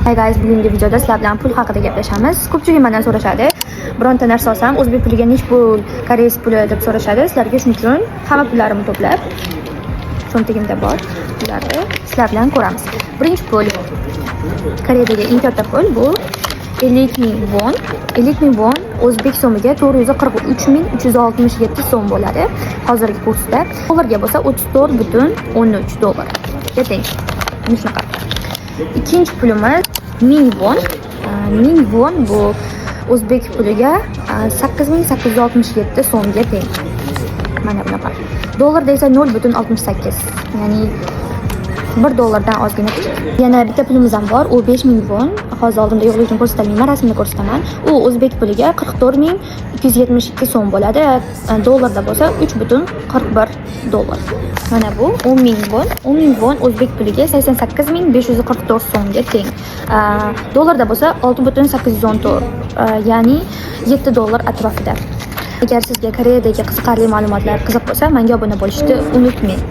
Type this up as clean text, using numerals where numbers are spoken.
Hey guys, bugungi videoda sizlar bilan pul haqida gaplashamiz. Ko'pchilik mendan so'rashadi, bironta narsa olsam o'zbek puliga nech pul, koreys puli deb so'rashadi. Sizlarga shuning uchun hamma pullarimni to'plab cho'ntagimda bor pullarni sizlar bilan ko'ramiz. Birinchi pul Koreyadagi eng katta pul bu 50,000 won. 50,000 won o'zbek so'miga 443,367 so'm bo'ladi hozirgi kursda. Dollarga bo'lsa 34,13 dollar. Teng. Shunaqa. İkinci pulimiz 1000 won. 1000 won bu o'zbek puliga 8867 so'mga teng. Mana bunaqa. Dollarda esa 0,68. Ya'ni 1 dollardan ozgina kichik. Yana bitta pulimiz ham bor. U 5000 won. Hozir oldimda yo'qligi uchun ko'rsatmayman, rasmini ko'rsataman. U o'zbek puliga 44272 so'm bo'ladi. Dollarda bo'lsa 3,41 dollar. Mana bu 10,000 won. 10,000 won o'zbek puliga 88,544 so'mga teng. Dollarda bo'lsa 6,814, ya'ni 7 dollar atrofida. Agar sizga Koreyadagi qiziqarli ma'lumotlar qiziq bo'lsa, menga obuna bo'lishni unutmang.